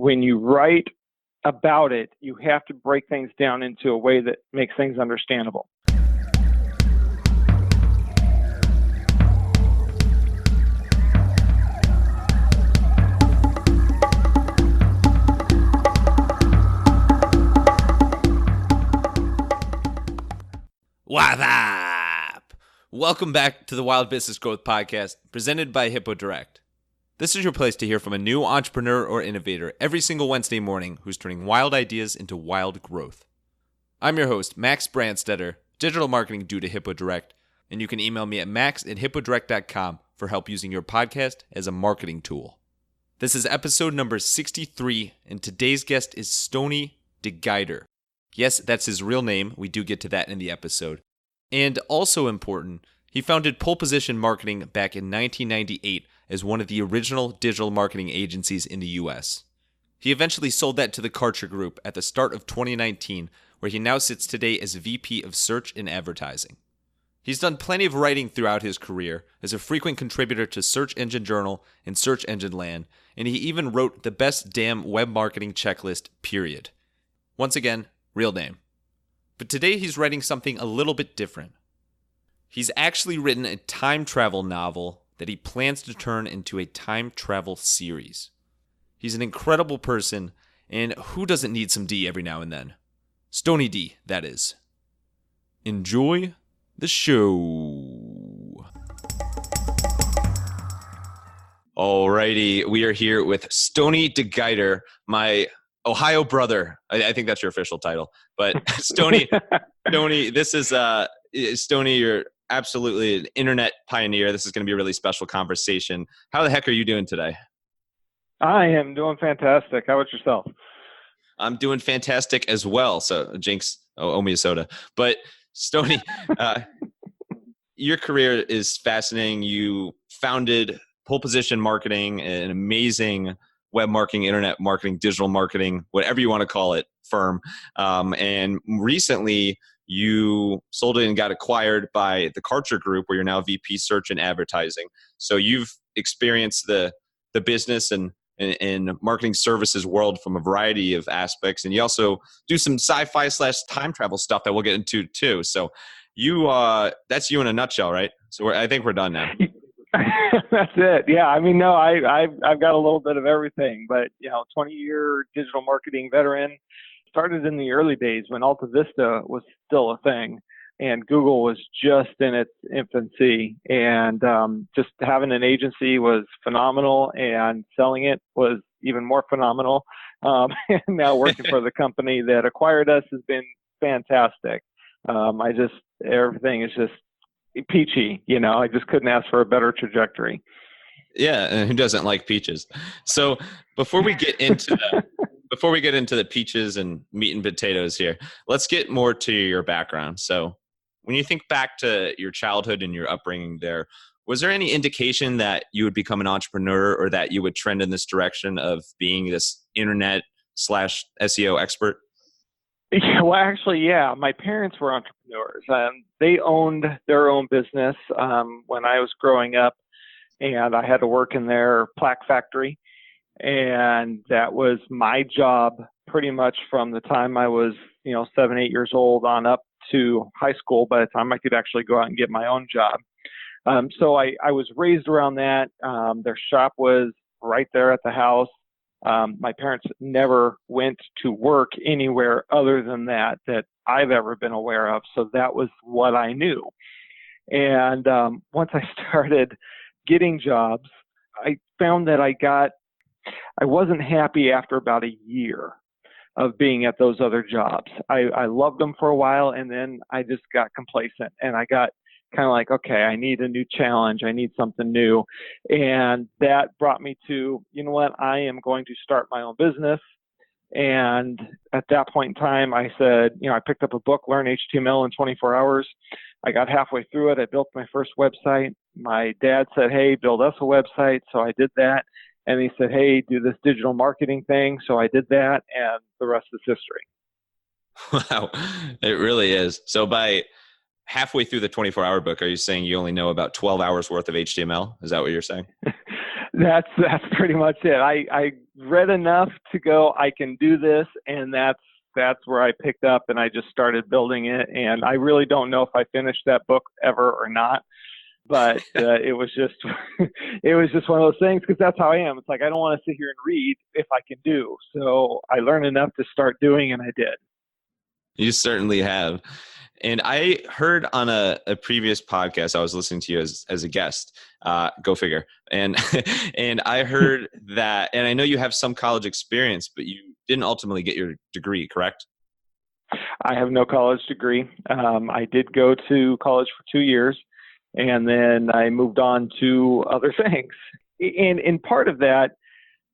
when you write about it, you have to break things down into a way that makes things understandable. What's up? Welcome back to the Wild Business Growth Podcast, presented by Hippo Direct. This is your place to hear from a new entrepreneur or innovator every single Wednesday morning who's turning wild ideas into wild growth. I'm your host, Max Brandstetter, digital marketing dude at Hippo Direct, and you can email me at max@hippodirect.com for help using your podcast as a marketing tool. This is episode number 63, and today's guest is Stoney deGeyter. Yes, that's his real name. We do get to that in the episode. And also important, he founded Pole Position Marketing back in 1998 as one of the original digital marketing agencies in the US. He eventually sold that to the Karcher Group at the start of 2019, where he now sits today as VP of Search and Advertising. He's done plenty of writing throughout his career as a frequent contributor to Search Engine Journal and Search Engine Land, and he even wrote the best damn web marketing checklist, period. Once again, real name. But today he's writing something a little bit different. He's actually written a time travel novel that he plans to turn into a time travel series. He's an incredible person, and who doesn't need some D every now and then? Stoney D, that is. Enjoy the show. Alrighty, we are here with Stoney deGeyter, my Ohio brother. I think that's your official title. But Stoney, this is Stoney, you're absolutely an internet pioneer. This is going to be a really special conversation. How the heck are you doing today? I am doing fantastic. How about yourself? I'm doing fantastic as well. So Jinx, owe me a soda. But Stoney, your career is fascinating. You founded Pole Position Marketing, an amazing web marketing, internet marketing, digital marketing, whatever you want to call it, firm. And recently you sold it and got acquired by the Karcher Group, where you're now VP Search and Advertising. So you've experienced the business and marketing services world from a variety of aspects. And you also do some sci-fi / time travel stuff that we'll get into too. So you, that's you in a nutshell, right? So I think we're done now. That's it. Yeah. I mean, no, I've got a little bit of everything, but 20-year digital marketing veteran. Started in the early days when Alta Vista was still a thing and Google was just in its infancy, and just having an agency was phenomenal, and selling it was even more phenomenal. And now working for the company that acquired us has been fantastic. Everything is just peachy, I just couldn't ask for a better trajectory. Yeah, and who doesn't like peaches? So before we get into the peaches and meat and potatoes here, let's get more to your background. So when you think back to your childhood and your upbringing there, was there any indication that you would become an entrepreneur or that you would trend in this direction of being this internet / SEO expert? Yeah, well, actually, yeah. My parents were entrepreneurs. They owned their own business when I was growing up, and I had to work in their plaque factory. And that was my job pretty much from the time I was, 7, 8 years old on up to high school, by the time I could actually go out and get my own job. So I was raised around that. Their shop was right there at the house. My parents never went to work anywhere other than that I've ever been aware of. So that was what I knew. And once I started getting jobs, I found that I wasn't happy after about a year of being at those other jobs. I loved them for a while, and then I just got complacent, and I got kind of like, okay, I need a new challenge. I need something new. And that brought me to, you know what, I am going to start my own business. And at that point in time, I said, I picked up a book, Learn HTML in 24 hours. I got halfway through it. I built my first website. My dad said, hey, build us a website. So I did that. And he said, hey, do this digital marketing thing. So I did that, and the rest is history. Wow, it really is. So by halfway through the 24-hour book, are you saying you only know about 12 hours worth of HTML? Is that what you're saying? That's pretty much it. I read enough to go, I can do this. And that's where I picked up and I just started building it. And I really don't know if I finished that book ever or not. But it was just it was just one of those things, because that's how I am. It's like, I don't want to sit here and read if I can do. So I learned enough to start doing, and I did. You certainly have. And I heard on a previous podcast, I was listening to you as a guest, go figure. And and I heard that, and I know you have some college experience, but you didn't ultimately get your degree, correct? I have no college degree. I did go to college for 2 years, and then I moved on to other things. And in part of that,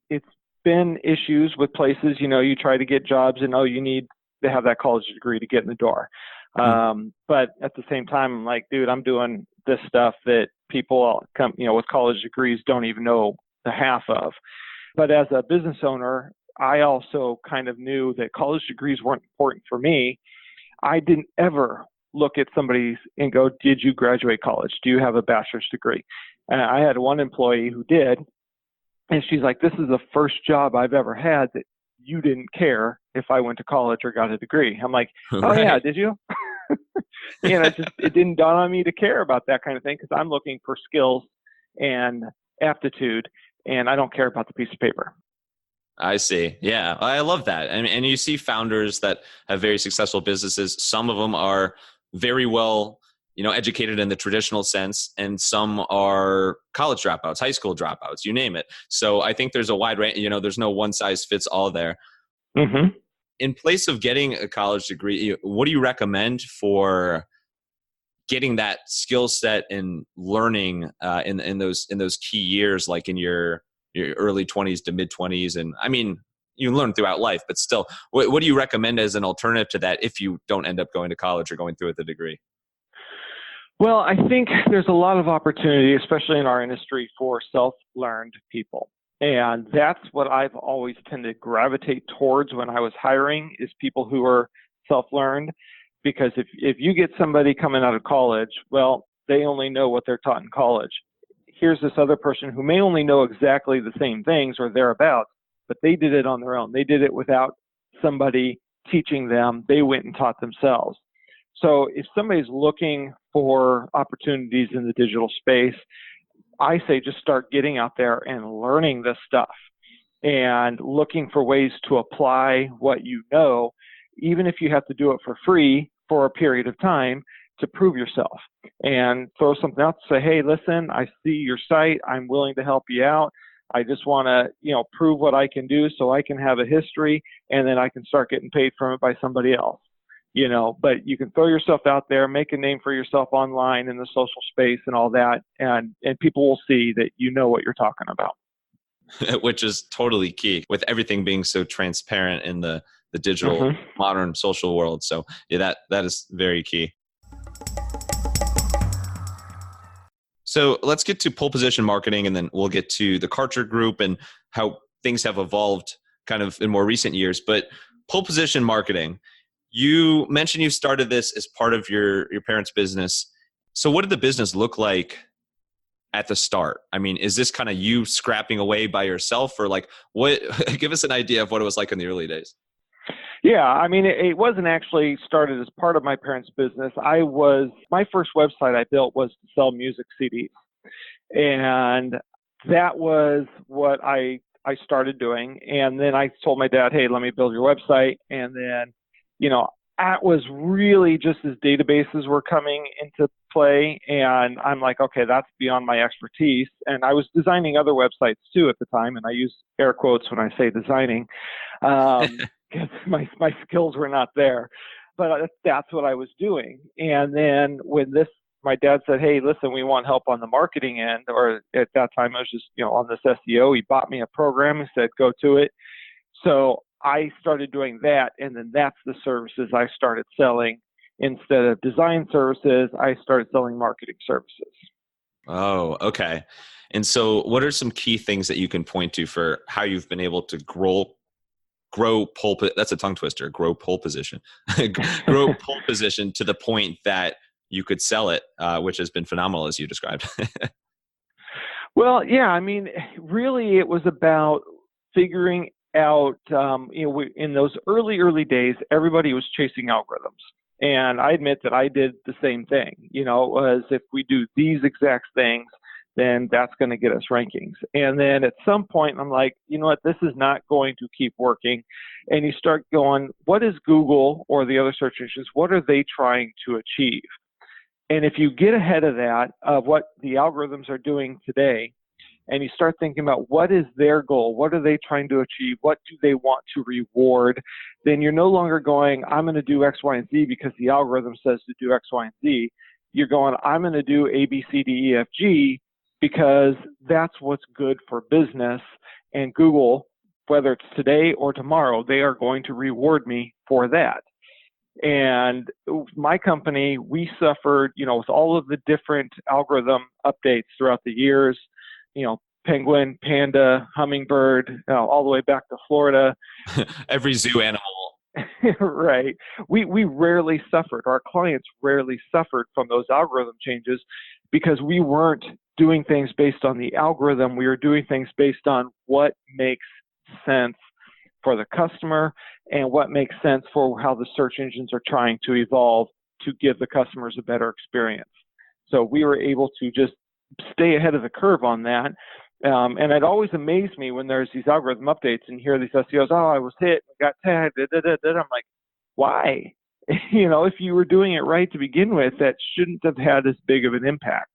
it's been issues with places, you try to get jobs and, you need to have that college degree to get in the door. But at the same time, I'm like, dude, I'm doing this stuff that people come, with college degrees don't even know the half of. But as a business owner, I also kind of knew that college degrees weren't important for me. I didn't ever look at somebody and go, did you graduate college? Do you have a bachelor's degree? And I had one employee who did, and she's like, this is the first job I've ever had that you didn't care if I went to college or got a degree. I'm like, oh Right. Yeah, did you? It didn't dawn on me to care about that kind of thing, because I'm looking for skills and aptitude, and I don't care about the piece of paper. I see. Yeah, I love that. And you see founders that have very successful businesses. Some of them are very well, educated in the traditional sense, and some are college dropouts, high school dropouts, you name it. So I think there's a wide range. There's no one size fits all there. Mm-hmm. In place of getting a college degree, what do you recommend for getting that skill set and learning in those key years, like in your early 20s to mid 20s? And I mean, you learn throughout life, but still, what do you recommend as an alternative to that if you don't end up going to college or going through with a degree? Well, I think there's a lot of opportunity, especially in our industry, for self-learned people. And that's what I've always tended to gravitate towards when I was hiring, is people who are self-learned. Because if you get somebody coming out of college, well, they only know what they're taught in college. Here's this other person who may only know exactly the same things or thereabouts, but they did it on their own. They did it without somebody teaching them. They went and taught themselves. So if somebody's looking for opportunities in the digital space, I say just start getting out there and learning this stuff and looking for ways to apply what you know, even if you have to do it for free for a period of time, to prove yourself, and throw something out to say, hey, listen, I see your site. I'm willing to help you out. I just want to, prove what I can do so I can have a history, and then I can start getting paid from it by somebody else. But you can throw yourself out there, make a name for yourself online in the social space and all that, and people will see that you know what you're talking about. Which is totally key with everything being so transparent in the digital modern social world. So yeah, that is very key. So let's get to pole position marketing, and then we'll get to the Karcher Group and how things have evolved kind of in more recent years. But pole position marketing, you mentioned you started this as part of your parents' business. So what did the business look like at the start? I mean, is this kind of you scrapping away by yourself, or like what? Give us an idea of what it was like in the early days. Yeah, I mean, it wasn't actually started as part of my parents' business. My first website I built was to sell music CDs. And that was what I started doing. And then I told my dad, hey, let me build your website. And then, that was really just as databases were coming into play. And I'm like, okay, that's beyond my expertise. And I was designing other websites too at the time. And I use air quotes when I say designing. Because my skills were not there, but that's what I was doing. And then when my dad said, hey, listen, we want help on the marketing end, or at that time I was just, on this SEO, he bought me a program and said, go to it. So I started doing that. And then that's the services I started selling. Instead of design services, I started selling marketing services. Oh, okay. And so what are some key things that you can point to for how you've been able to grow pole, that's a tongue twister, grow pole position, grow pole position to the point that you could sell it, which has been phenomenal as you described. Well, yeah, I mean, really it was about figuring out, in those early days, everybody was chasing algorithms. And I admit that I did the same thing, was if we do these exact things, then that's going to get us rankings. And then at some point, I'm like, you know what, this is not going to keep working. And you start going, what is Google or the other search engines, what are they trying to achieve? And if you get ahead of that, of what the algorithms are doing today, and you start thinking about what is their goal, what are they trying to achieve, what do they want to reward, then you're no longer going, I'm going to do X, Y, and Z because the algorithm says to do X, Y, and Z. You're going, I'm going to do A, B, C, D, E, F, G because that's what's good for business. And Google, whether it's today or tomorrow, they are going to reward me for that. And my company, we suffered, with all of the different algorithm updates throughout the years, penguin, panda, hummingbird, all the way back to Florida. Every zoo animal. Right. We rarely suffered. Our clients rarely suffered from those algorithm changes because we weren't doing things based on the algorithm. We were doing things based on what makes sense for the customer and what makes sense for how the search engines are trying to evolve to give the customers a better experience. So we were able to just stay ahead of the curve on that. And it always amazed me when there's these algorithm updates and hear these SEOs, I was hit, got tagged, I'm like, why? If you were doing it right to begin with, that shouldn't have had as big of an impact,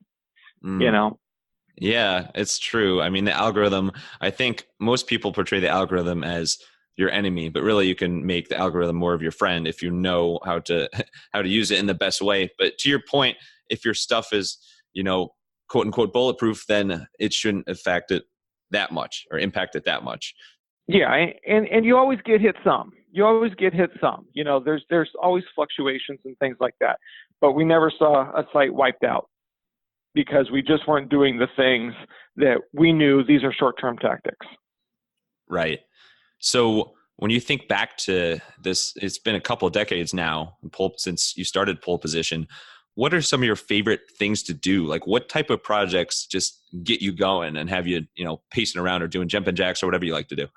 Yeah, it's true. I mean, the algorithm, I think most people portray the algorithm as your enemy, but really you can make the algorithm more of your friend if you know how to use it in the best way. But to your point, if your stuff is, quote unquote bulletproof, then it shouldn't affect it that much or impact it that much. Yeah, and you always get hit some. There's always fluctuations and things like that. But we never saw a site wiped out because we just weren't doing the things that we knew these are short-term tactics. Right. So when you think back to this, it's been a couple of decades now since you started Pole Position. What are some of your favorite things to do? Like what type of projects just get you going and have you, pacing around or doing jumping jacks or whatever you like to do?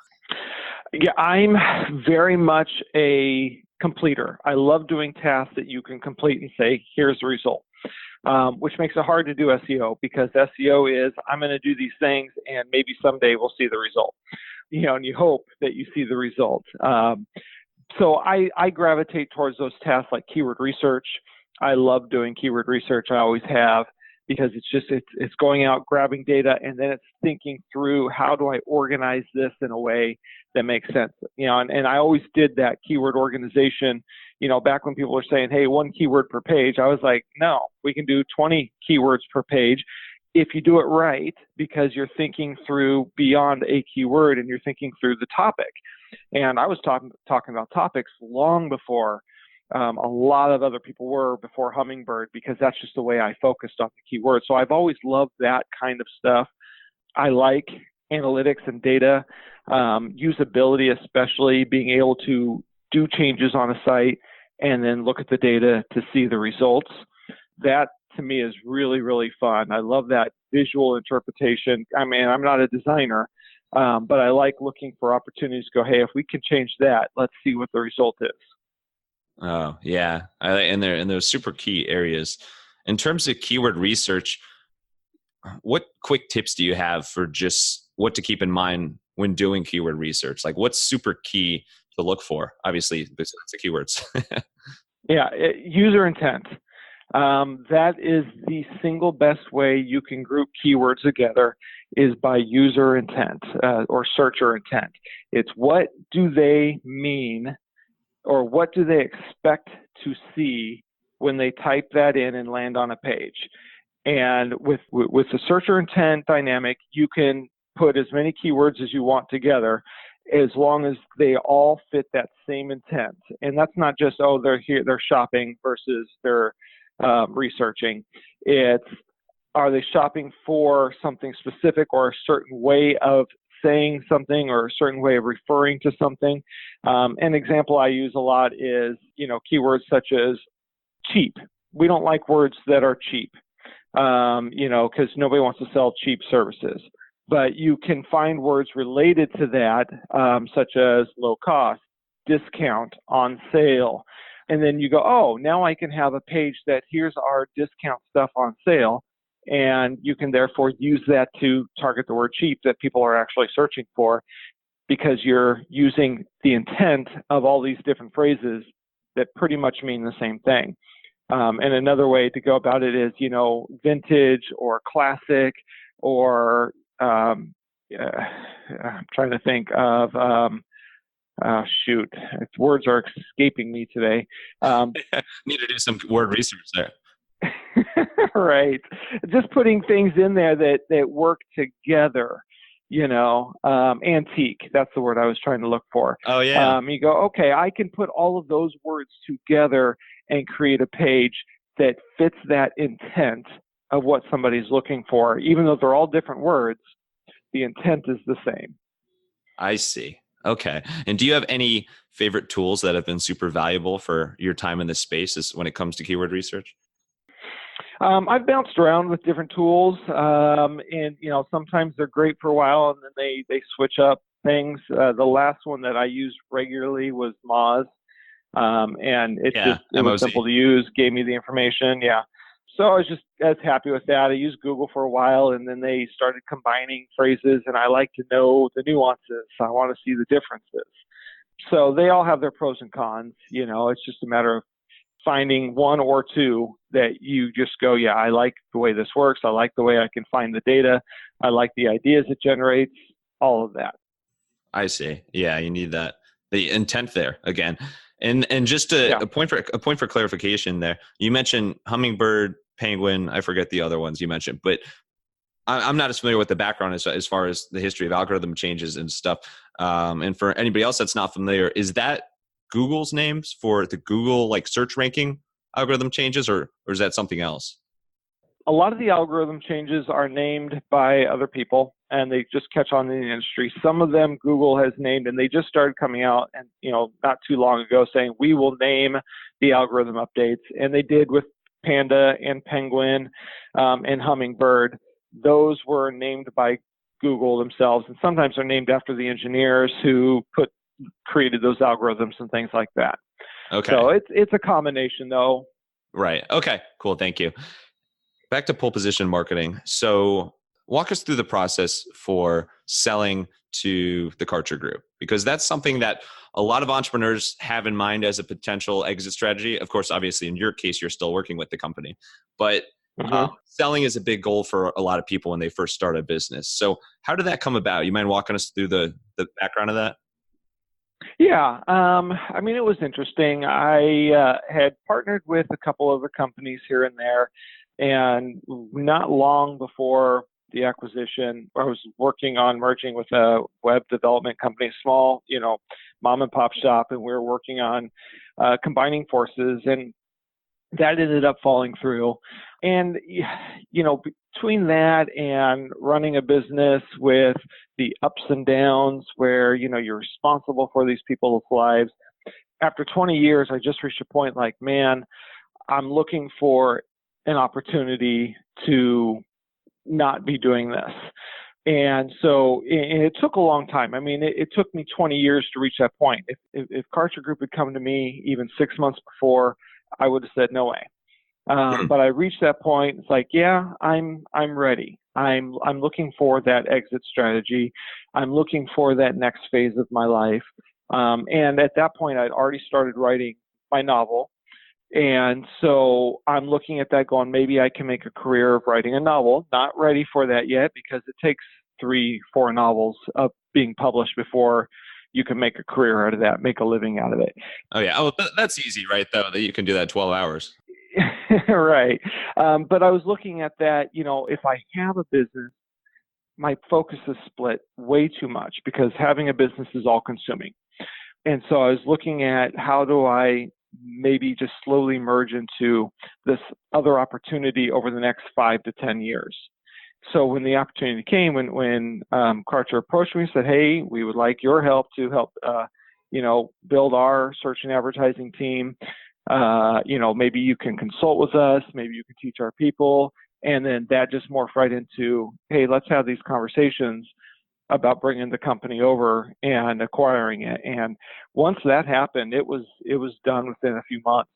Yeah, I'm very much a completer. I love doing tasks that you can complete and say, here's the result, which makes it hard to do SEO because SEO is, I'm going to do these things and maybe someday we'll see the result, and you hope that you see the result. So I gravitate towards those tasks like keyword research. I love doing keyword research. I always have, because it's going out, grabbing data, and then it's thinking through how do I organize this in a way that makes sense. And I always did that keyword organization, back when people were saying, hey, 1 keyword per page. I was like, no, we can do 20 keywords per page if you do it right, because you're thinking through beyond a keyword and you're thinking through the topic. And I was talking about topics long before a lot of other people were, before Hummingbird, because that's just the way I focused on the keyword. So I've always loved that kind of stuff. I like analytics and data, usability, especially being able to do changes on a site and then look at the data to see the results. That to me is really, really fun. I love that visual interpretation. I mean, I'm not a designer, but I like looking for opportunities to go, hey, if we can change that, let's see what the result is. Oh, yeah. And they're super key areas. In terms of keyword research, what quick tips do you have for just what to keep in mind when doing keyword research? Like what's super key to look for? Obviously, besides the keywords. Yeah, user intent. That is the single best way you can group keywords together is by user intent or searcher intent. It's what do they mean or what do they expect to see when they type that in and land on a page. And with the searcher intent dynamic, you can put as many keywords as you want together as long as they all fit that same intent. And that's not just, they're here, they're shopping versus they're researching. It's, are they shopping for something specific or a certain way of saying something or a certain way of referring to something? An example I use a lot is, keywords such as cheap. We don't like words that are cheap, because nobody wants to sell cheap services. but you can find words related to that, such as low cost, discount, on sale. And then you go, oh, now I can have a page that here's our discount stuff on sale. And you can therefore use that to target the word cheap that people are actually searching for, because you're using the intent of all these different phrases that pretty much mean the same thing. And another way to go about it is, vintage or classic, or I'm trying to think of, words are escaping me today. Need to do some word research there. Right. Just putting things in there that work together, antique. That's the word I was trying to look for. Oh, yeah. You go, okay, I can put all of those words together and create a page that fits that intent of what somebody's looking for. Even though they're all different words, the intent is the same. I see. Okay. And do you have any favorite tools that have been super valuable for your time in this space when it comes to keyword research? I've bounced around with different tools, and sometimes they're great for a while, and then they switch up things. The last one that I used regularly was Moz, and it was simple to use, gave me the information. Yeah, so I was just as happy with that. I used Google for a while, and then they started combining phrases, and I like to know the nuances. I want to see the differences. So they all have their pros and cons. It's just a matter of finding one or two that you just go, yeah, I like the way this works. I like the way I can find the data. I like the ideas it generates, all of that. I see. Yeah, you need the intent there again. And just a point for clarification there. You mentioned hummingbird, penguin, I forget the other ones you mentioned, but I'm not as familiar with the background as far as the history of algorithm changes and stuff. And for anybody else that's not familiar, is that Google's names for the Google search ranking algorithm changes, or is that something else? A lot of the algorithm changes are named by other people, and they just catch on in the industry. Some of them Google has named, and they just started coming out, and not too long ago, saying we will name the algorithm updates, and they did with Panda and Penguin and Hummingbird. Those were named by Google themselves, and sometimes they're named after the engineers who created those algorithms and things like that. Okay. So it's a combination though. Right. Okay, cool. Thank you. Back to pole position marketing. So walk us through the process for selling to the Karcher Group, because that's something that a lot of entrepreneurs have in mind as a potential exit strategy. Of course, obviously in your case, you're still working with the company, but selling is a big goal for a lot of people when they first start a business. So how did that come about? You mind walking us through the background of that? Yeah, it was interesting. I had partnered with a couple other companies here and there, and not long before the acquisition, I was working on merging with a web development company, small, mom and pop shop, and we were working on combining forces, and that ended up falling through. And, between that and running a business with the ups and downs where, you're responsible for these people's lives, after 20 years, I just reached a point like, man, I'm looking for an opportunity to not be doing this. And so it took a long time. It took me 20 years to reach that point. If Karcher Group had come to me even 6 months before, I would have said no way. But I reached that point. It's like, yeah, I'm ready. I'm looking for that exit strategy. I'm looking for that next phase of my life. And at that point, I'd already started writing my novel. And so I'm looking at that going, maybe I can make a career of writing a novel. Not ready for that yet, because it takes 3-4 novels of being published before you can make a career out of that, make a living out of it. Oh, yeah. Oh, that's easy, right, though, that you can do that 12 hours. Right. But I was looking at that, if I have a business, my focus is split way too much, because having a business is all consuming. And so I was looking at how do I maybe just slowly merge into this other opportunity over the next 5 to 10 years. So when the opportunity came, when Karcher approached me and said, hey, we would like your help to help, build our search and advertising team. Maybe you can consult with us. Maybe you can teach our people. And then that just morphed right into, hey, let's have these conversations about bringing the company over and acquiring it. And once that happened, it was done within a few months.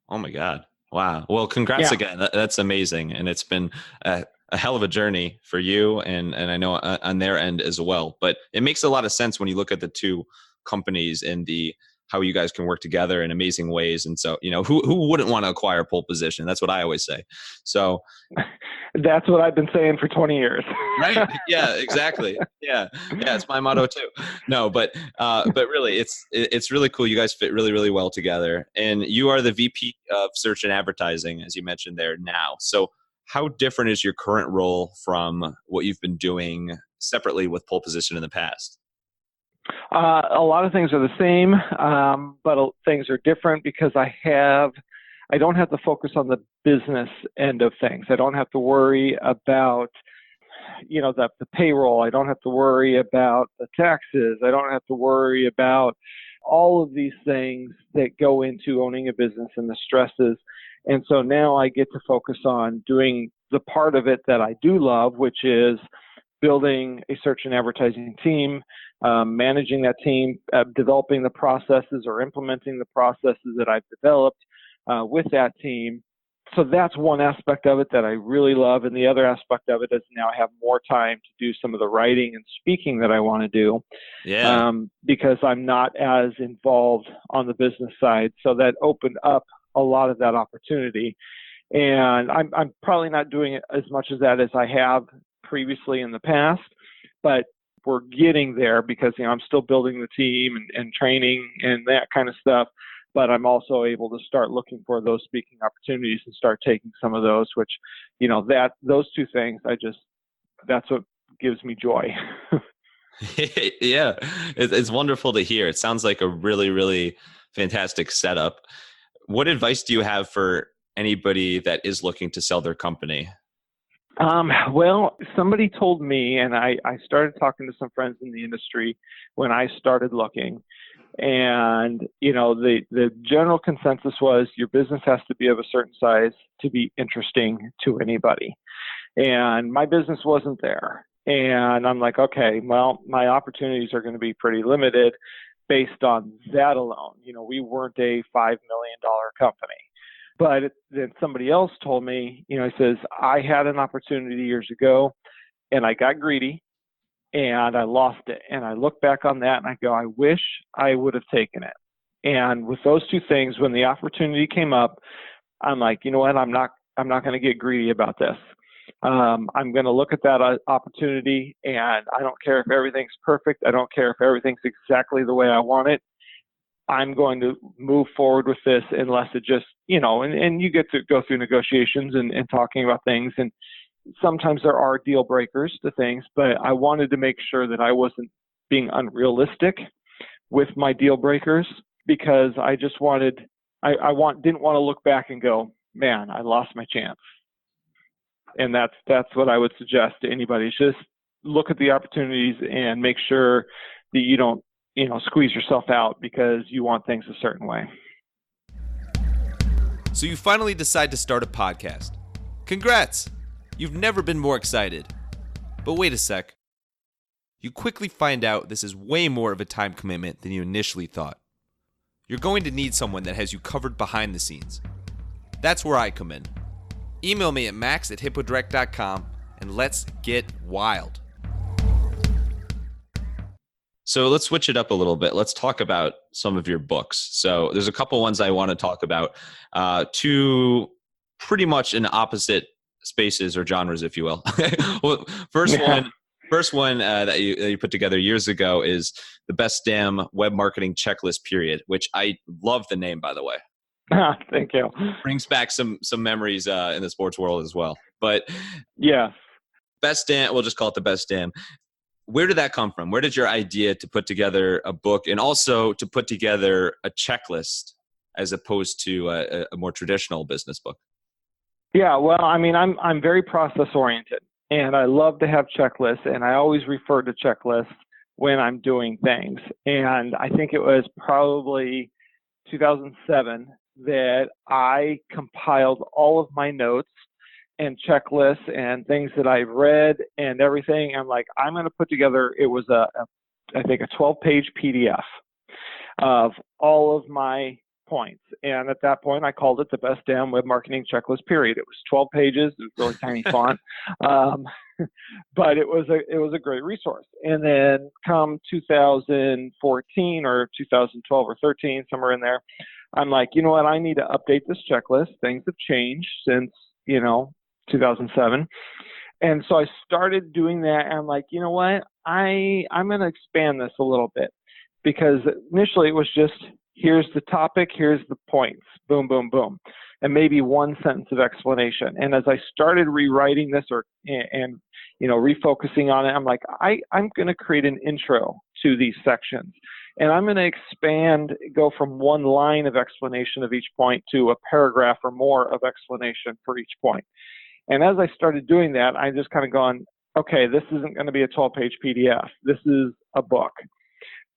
Oh my God. Wow. Well, congrats Yeah. again. That's amazing. And it's been a hell of a journey for you and I know on their end as well. But it makes a lot of sense when you look at the two companies and how you guys can work together in amazing ways. And so, who wouldn't want to acquire pole position? That's what I always say. So that's what I've been saying for 20 years. right. Yeah, exactly. Yeah. Yeah. It's my motto too. No, but really it's really cool. You guys fit really, really well together, and you are the VP of search and advertising, as you mentioned there now. So how different is your current role from what you've been doing separately with pole position in the past? A lot of things are the same, but things are different because I don't have to focus on the business end of things. I don't have to worry about, the payroll. I don't have to worry about the taxes. I don't have to worry about all of these things that go into owning a business and the stresses. And so now I get to focus on doing the part of it that I do love, which is building a search and advertising team, managing that team, developing the processes or implementing the processes that I've developed with that team. So that's one aspect of it that I really love. And the other aspect of it is now I have more time to do some of the writing and speaking that I want to do. Yeah. Because I'm not as involved on the business side. So that opened up a lot of that opportunity. And I'm probably not doing it as much as that as I have previously in the past, but we're getting there because, I'm still building the team and training and that kind of stuff. But I'm also able to start looking for those speaking opportunities and start taking some of those, which, those two things, that's what gives me joy. Yeah, it's wonderful to hear. It sounds like a really, really fantastic setup. What advice do you have for anybody that is looking to sell their company? Well, somebody told me, and I started talking to some friends in the industry when I started looking. And, the general consensus was your business has to be of a certain size to be interesting to anybody. And my business wasn't there. And I'm like, okay, well, my opportunities are going to be pretty limited based on that alone. We weren't a $5 million company. But then somebody else told me, he says, I had an opportunity years ago and I got greedy and I lost it. And I look back on that and I go, I wish I would have taken it. And with those two things, when the opportunity came up, I'm like, you know what? I'm not going to get greedy about this. I'm going to look at that opportunity, and I don't care if everything's perfect. I don't care if everything's exactly the way I want it. I'm going to move forward with this unless it just, and you get to go through negotiations and talking about things. And sometimes there are deal breakers to things, but I wanted to make sure that I wasn't being unrealistic with my deal breakers because I just didn't want to look back and go, man, I lost my chance. And that's what I would suggest to anybody. Just look at the opportunities and make sure that you don't, squeeze yourself out because you want things a certain way. So you finally decide to start a podcast. Congrats! You've never been more excited. But wait a sec. You quickly find out this is way more of a time commitment than you initially thought. You're going to need someone that has you covered behind the scenes. That's where I come in. Email me at max@hippodirect.com and let's get wild. So let's switch it up a little bit. Let's talk about some of your books. So there's a couple ones I want to talk about. Two pretty much in opposite spaces or genres, if you will. Well, first one that you put together years ago is The Best Damn Web Marketing Checklist Period, which I love the name, by the way. Thank you. Brings back some memories in the sports world as well. But yeah, Best Damn, we'll just call it The Best Damn. Where did that come from? Where did your idea to put together a book and also to put together a checklist as opposed to a more traditional business book? Yeah, well, I mean, I'm very process oriented, and I love to have checklists, and I always refer to checklists when I'm doing things. And I think it was probably 2007 that I compiled all of my notes and checklists and things that I've read and everything. I'm like, I'm going to put together, it was I think a 12-page PDF of all of my points. And at that point, I called it the best damn web marketing checklist, period. It was 12 pages. It was really tiny font. But it was a great resource. And then come 2014 or 2012 or 13, somewhere in there, I'm like, you know what? I need to update this checklist. Things have changed since, 2007. And so I started doing that. And I'm like, you know what? I'm going to expand this a little bit, because initially it was just, here's the topic, here's the points, boom, boom, boom, and maybe one sentence of explanation. And as I started rewriting this and refocusing on it, I'm like, I'm going to create an intro to these sections, and I'm going to go from one line of explanation of each point to a paragraph or more of explanation for each point. And as I started doing that, I just kind of gone, okay, this isn't going to be a 12-page PDF. This is a book.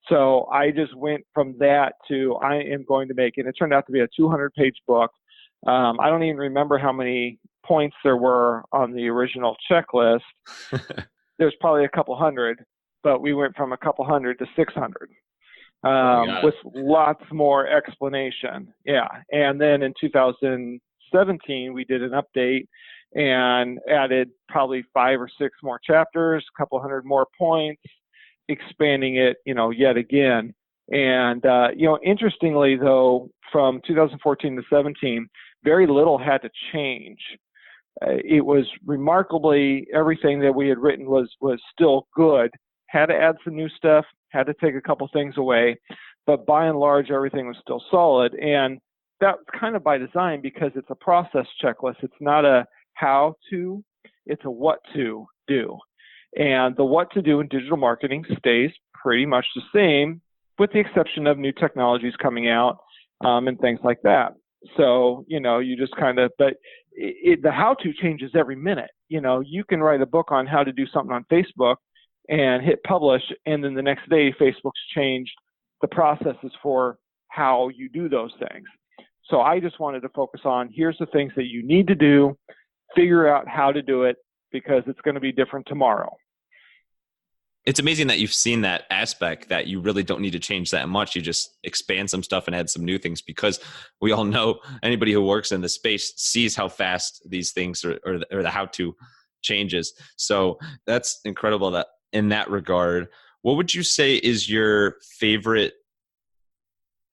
So I just went from that to, I am going to make, and it turned out to be a 200-page book. I don't even remember how many points there were on the original checklist. There's probably a couple hundred, but we went from a couple hundred to 600 with lots more explanation. Yeah. And then in 2017, we did an update and added probably 5 or 6 more chapters, a couple hundred more points, expanding it, yet again. And, interestingly though, from 2014 to 17, very little had to change. It was remarkably, everything that we had written was still good, had to add some new stuff, had to take a couple things away, but by and large, everything was still solid. And that's kind of by design, because it's a process checklist. It's not a how to, it's a what to do. And the what to do in digital marketing stays pretty much the same, with the exception of new technologies coming out and things like that. So, you just kind of, but the how to changes every minute. You can write a book on how to do something on Facebook and hit publish, and then the next day Facebook's changed the processes for how you do those things. So I just wanted to focus on, here's the things that you need to do, figure out how to do it, because it's going to be different tomorrow. It's amazing that you've seen that aspect, that you really don't need to change that much. You just expand some stuff and add some new things, because we all know, anybody who works in the space sees how fast these things or the how-to changes. So that's incredible that in that regard. What would you say is your favorite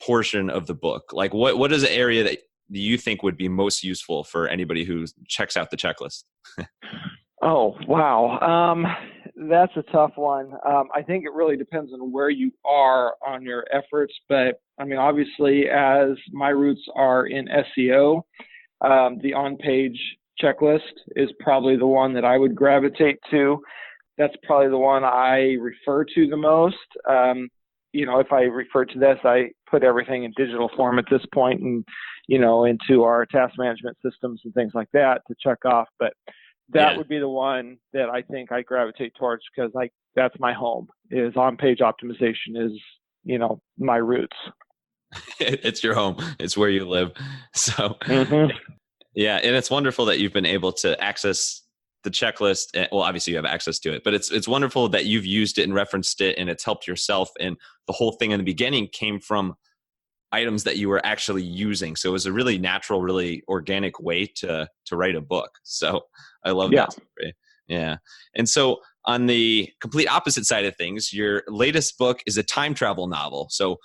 portion of the book? Like what is the area that you think would be most useful for anybody who checks out the checklist? Oh, wow. That's a tough one. I think it really depends on where you are on your efforts. But I mean, obviously, as my roots are in SEO, the on-page checklist is probably the one that I would gravitate to. That's probably the one I refer to the most. If I refer to this, I put everything in digital form at this point and, into our task management systems and things like that to check off. But that would be the one that I think I gravitate towards, because that's my home, is on-page optimization is, my roots. It's your home. It's where you live. So, yeah. And it's wonderful that you've been able to access the checklist. Well, obviously you have access to it, but it's wonderful that you've used it and referenced it, and it's helped yourself. And the whole thing in the beginning came from items that you were actually using. So it was a really natural, really organic way to write a book. So I love that story. Yeah. And so on the complete opposite side of things, your latest book is a time travel novel. So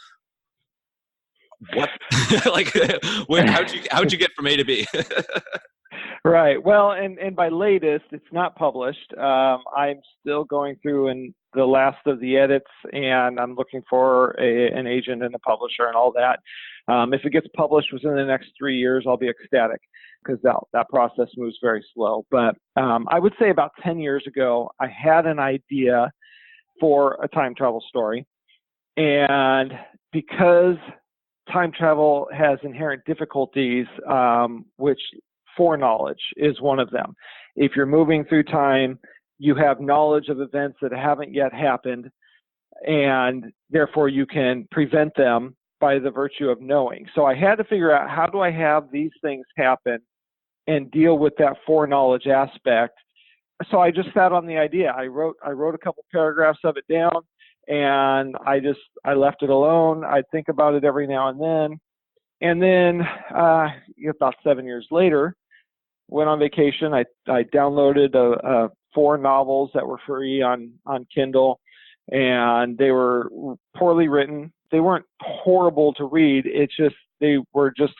what, how'd you get from A to B? Right. Well, and by latest, it's not published. I'm still going through the last of the edits, and I'm looking for an agent and a publisher and all that. If it gets published within the next 3 years, I'll be ecstatic, because that process moves very slow. But I would say about 10 years ago, I had an idea for a time travel story. And because time travel has inherent difficulties, which foreknowledge is one of them. If you're moving through time, you have knowledge of events that haven't yet happened, and therefore you can prevent them by the virtue of knowing. So I had to figure out, how do I have these things happen and deal with that foreknowledge aspect. So I just sat on the idea. I wrote a couple paragraphs of it down, and I left it alone. I'd think about it every now and then. And then about 7 years later, went on vacation. I downloaded 4 novels that were free on Kindle, and they were poorly written. They weren't horrible to read. It's just they were just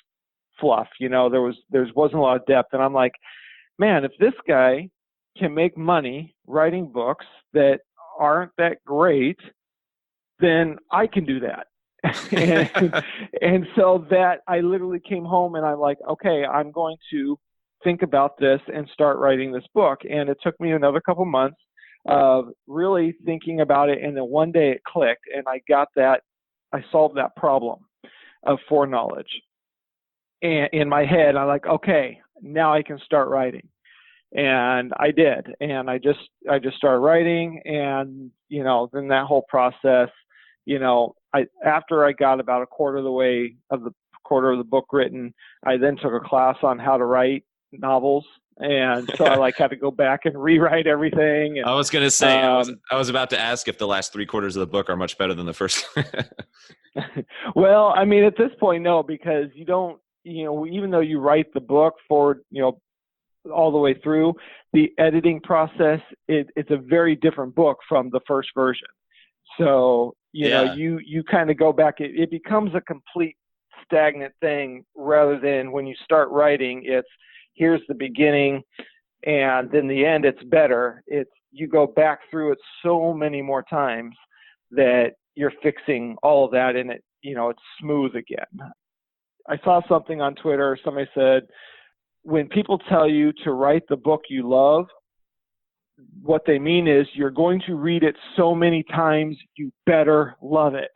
fluff. There wasn't a lot of depth. And I'm like, man, if this guy can make money writing books that aren't that great, then I can do that. and so that I literally came home and I'm like, okay, I'm going to think about this and start writing this book. And it took me another couple months of really thinking about it. And then one day it clicked, and I solved that problem of foreknowledge. And in my head, I'm like, okay, now I can start writing. And I did. And I just started writing, and, then that whole process, after I got about a quarter of the book written, I then took a class on how to write novels. And so I had to go back and rewrite everything. And, I was going to say, I was about to ask if the last 3/4 of the book are much better than the first. Well, I mean, at this point, no, because you don't, even though you write the book for, all the way through, the editing process, it's a very different book from the first version. So, you kind of go back, it becomes a complete stagnant thing, rather than when you start writing, here's the beginning and then the end, it's better. You go back through it so many more times that you're fixing all of that, and it's smooth again. I saw something on Twitter. Somebody said, when people tell you to write the book you love, what they mean is you're going to read it so many times, you better love it.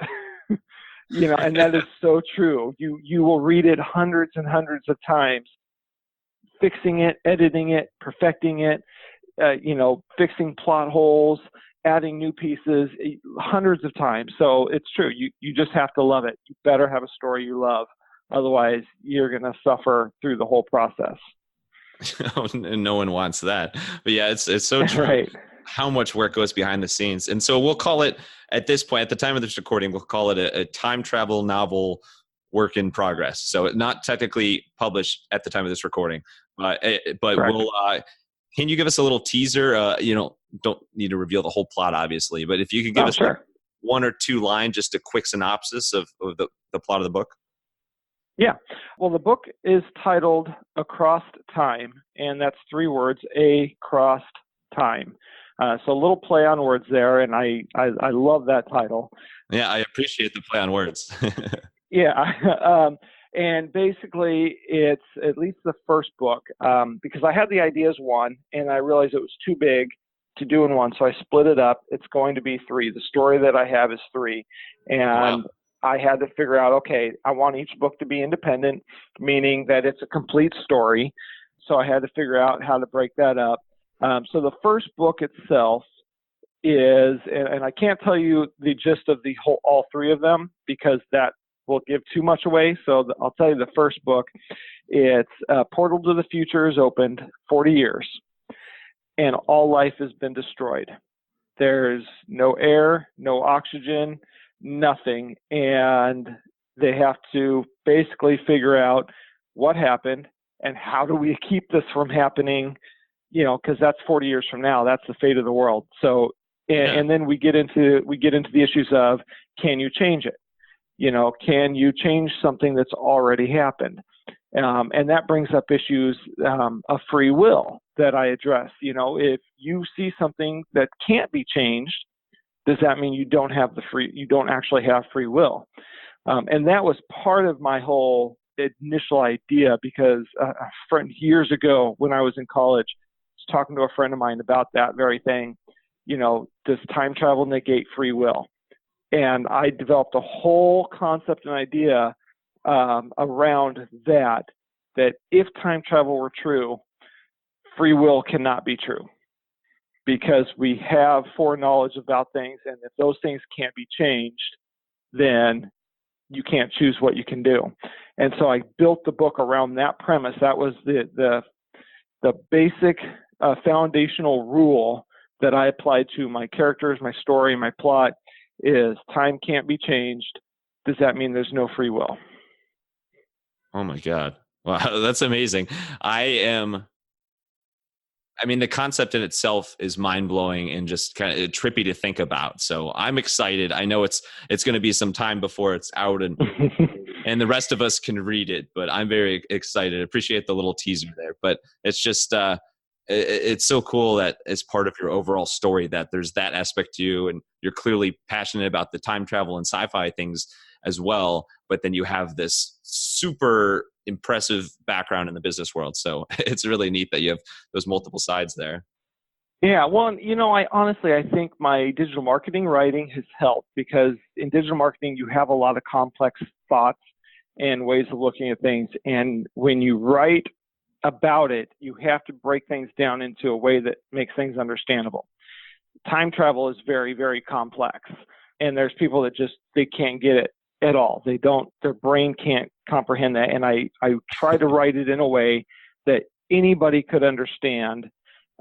And that is so true. You will read it hundreds and hundreds of times, fixing it, editing it, perfecting it, fixing plot holes, adding new pieces, hundreds of times. So it's true. You just have to love it. You better have a story you love. Otherwise, you're going to suffer through the whole process. And no one wants that. But yeah, it's so true. Right. How much work goes behind the scenes. And so we'll call it, at this point, at the time of this recording, we'll call it a time travel novel work in progress. So not technically published at the time of this recording, but we'll, can you give us a little teaser? Don't need to reveal the whole plot, obviously, but if you could give us one or two lines, just a quick synopsis of the plot of the book. Yeah. Well, the book is titled Across Time, and that's 3 words, Across Time. So a little play on words there, and I love that title. Yeah, I appreciate the play on words. Yeah. And basically, it's at least the first book, because I had the idea as one, and I realized it was too big to do in one, so I split it up. It's going to be 3. The story that I have is 3. And wow. I had to figure out, okay, I want each book to be independent, meaning that it's a complete story. So I had to figure out how to break that up. So the first book itself is, and I can't tell you the gist of all 3 of them, because that will give too much away. So I'll tell you the first book. It's Portal to the Future is opened 40 years, and all life has been destroyed. There's no air, no oxygen, nothing. And they have to basically figure out what happened and how do we keep this from happening, because that's 40 years from now. That's the fate of the world. So, and then we get into the issues of, can you change it? Can you change something that's already happened? And that brings up issues of free will that I address. If you see something that can't be changed, does that mean you don't actually have free will? And that was part of my whole initial idea, because a friend years ago when I was in college, I was talking to a friend of mine about that very thing. Does time travel negate free will? And I developed a whole concept and idea around that if time travel were true, free will cannot be true, because we have foreknowledge about things, and if those things can't be changed, then you can't choose what you can do. And so I built the book around that premise. That was the the basic foundational rule that I applied to my characters, my story, my plot is time can't be changed. Does that mean there's no free will? Oh my God. Wow, that's amazing. The concept in itself is mind blowing and just kind of trippy to think about. So I'm excited. I know it's going to be some time before it's out and and the rest of us can read it, but I'm very excited. Appreciate the little teaser there, but it's just, it's so cool that as part of your overall story that there's that aspect to you, and you're clearly passionate about the time travel and sci-fi things as well, but then you have this super impressive background in the business world. So it's really neat that you have those multiple sides there. Yeah, well, I think my digital marketing writing has helped, because in digital marketing, you have a lot of complex thoughts and ways of looking at things. And when you write about it, you have to break things down into a way that makes things understandable. Time travel is very, very complex. And there's people that they can't get it at all. Their brain can't comprehend that. And I try to write it in a way that anybody could understand,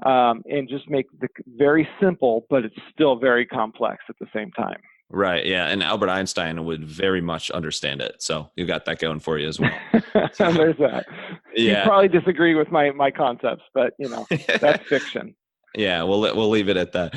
and just make it very simple, but it's still very complex at the same time. Right. Yeah. And Albert Einstein would very much understand it. So you got that going for you as well. There's that. Yeah. You probably disagree with my concepts, but that's fiction. Yeah. We'll leave it at that.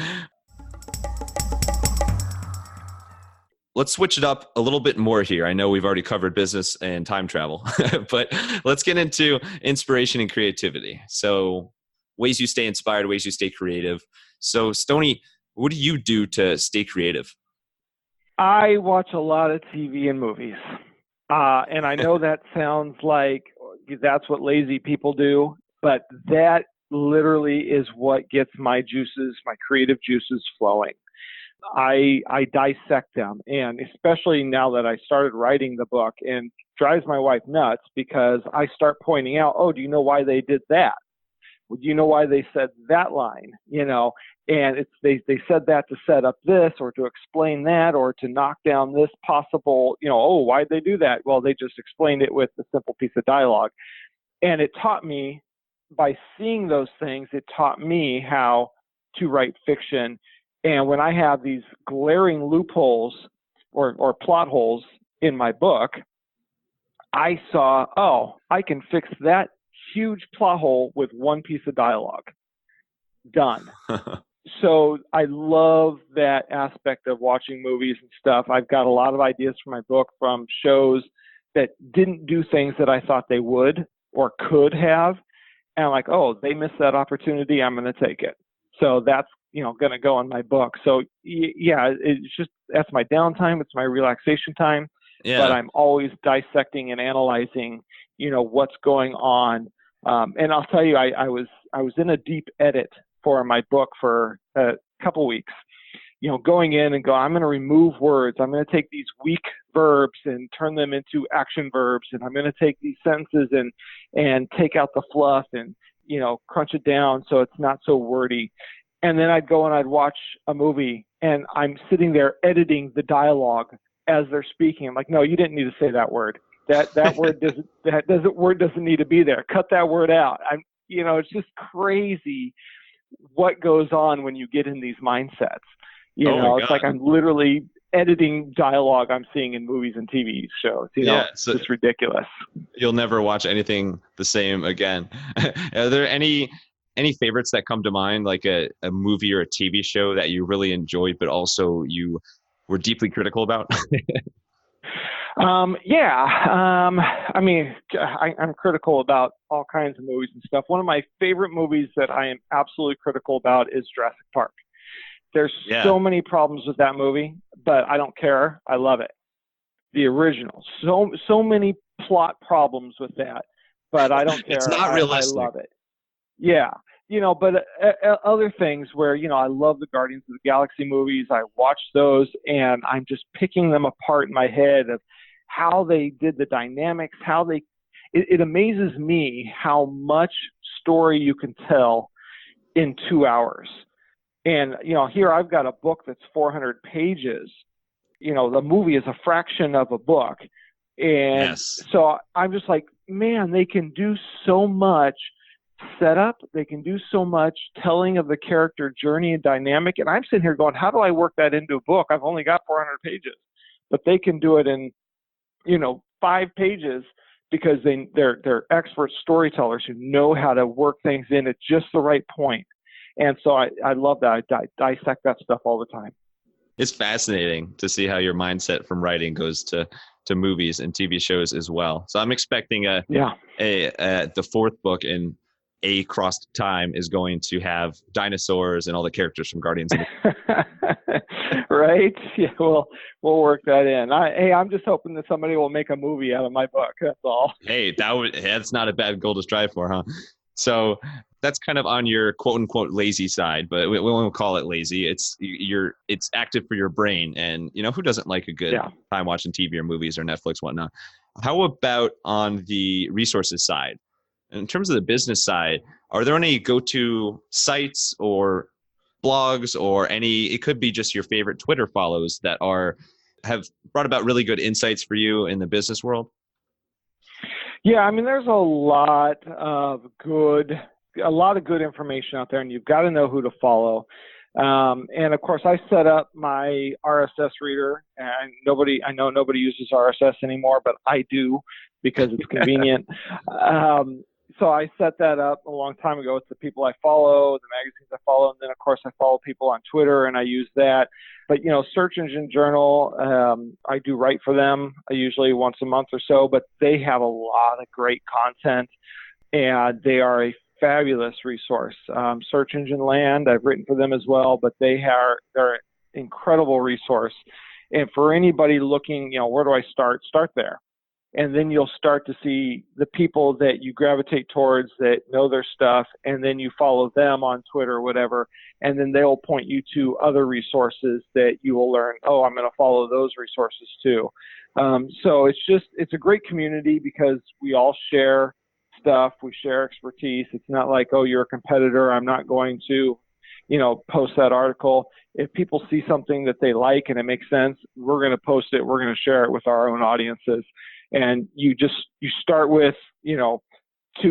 Let's switch it up a little bit more here. I know we've already covered business and time travel, but let's get into inspiration and creativity. So ways you stay inspired, ways you stay creative. So Stoney, what do you do to stay creative? I watch a lot of TV and movies. And I know that sounds like that's what lazy people do, but that literally is what gets my creative juices flowing. I dissect them, and especially now that I started writing the book, and drives my wife nuts because I start pointing out, oh, do you know why they did that? Do you know why they said that line? And they said that to set up this, or to explain that, or to knock down this possible, oh, why'd they do that? Well, they just explained it with a simple piece of dialogue. And it taught me, by seeing those things, it taught me how to write fiction. And when I have these glaring loopholes or plot holes in my book, I saw, oh, I can fix that huge plot hole with one piece of dialogue. Done. So I love that aspect of watching movies and stuff. I've got a lot of ideas for my book from shows that didn't do things that I thought they would or could have. And I'm like, oh, they missed that opportunity. I'm going to take it. So that's, going to go in my book. So yeah, that's my downtime. It's my relaxation time. Yeah. But I'm always dissecting and analyzing, what's going on. And I'll tell you, I was in a deep edit for my book for a couple weeks, going in and I'm going to remove words. I'm going to take these weak verbs and turn them into action verbs. And I'm going to take these sentences and take out the fluff and, crunch it down so it's not so wordy. And then I'd go and I'd watch a movie, and I'm sitting there editing the dialogue as they're speaking. I'm like, no, you didn't need to say that word. That word doesn't need to be there. Cut that word out. It's just crazy what goes on when you get in these mindsets. It's like I'm literally editing dialogue I'm seeing in movies and TV shows. It's just ridiculous. You'll never watch anything the same again. Are there any favorites that come to mind, like a movie or a TV show that you really enjoyed, but also you were deeply critical about? I'm critical about all kinds of movies and stuff. One of my favorite movies that I am absolutely critical about is Jurassic Park. There's so many problems with that movie, but I don't care. I love it. The original. So many plot problems with that, but I don't care. It's not realistic. I love it. Yeah. But other things where, I love the Guardians of the Galaxy movies. I watch those and I'm just picking them apart in my head of how they did the dynamics, it amazes me how much story you can tell in 2 hours. And, here I've got a book that's 400 pages. The movie is a fraction of a book. And so I'm just like, man, they can do so much setup. They can do so much telling of the character journey and dynamic. And I'm sitting here going, how do I work that into a book? I've only got 400 pages, but they can do it in, 5 pages because they're expert storytellers who know how to work things in at just the right point. And so I love that. I dissect that stuff all the time. It's fascinating to see how your mindset from writing goes to movies and TV shows as well. So I'm expecting the fourth book in A Crossed Time is going to have dinosaurs and all the characters from Guardians of the Right? Yeah, we'll work that in. I'm just hoping that somebody will make a movie out of my book. That's all. Hey, that's not a bad goal to strive for, huh? So that's kind of on your quote unquote lazy side, but we won't call it lazy. It's active for your brain, and who doesn't like a good time watching TV or movies or Netflix, whatnot. How about on the resources side? In terms of the business side, are there any go-to sites or blogs or it could be just your favorite Twitter follows that have brought about really good insights for you in the business world? Yeah, I mean, there's a lot of good information out there, and you've got to know who to follow. And of course, I set up my RSS reader, and I know nobody uses RSS anymore, but I do because it's convenient. So I set that up a long time ago. It's the people I follow, the magazines I follow, and then of course I follow people on Twitter, and I use that. But Search Engine Journal, I do write for them usually once a month or so, but they have a lot of great content, and they are a fabulous resource. Search Engine Land, I've written for them as well, but they're an incredible resource. And for anybody looking, where do I start? Start there. And then you'll start to see the people that you gravitate towards that know their stuff, and then you follow them on Twitter or whatever, and then they'll point you to other resources that you will learn, oh, I'm going to follow those resources too. So it's a great community because we all share stuff, we share expertise. It's not like, oh, you're a competitor, I'm not going to, post that article. If people see something that they like and it makes sense, we're going to post it, we're going to share it with our own audiences. And you start with, 2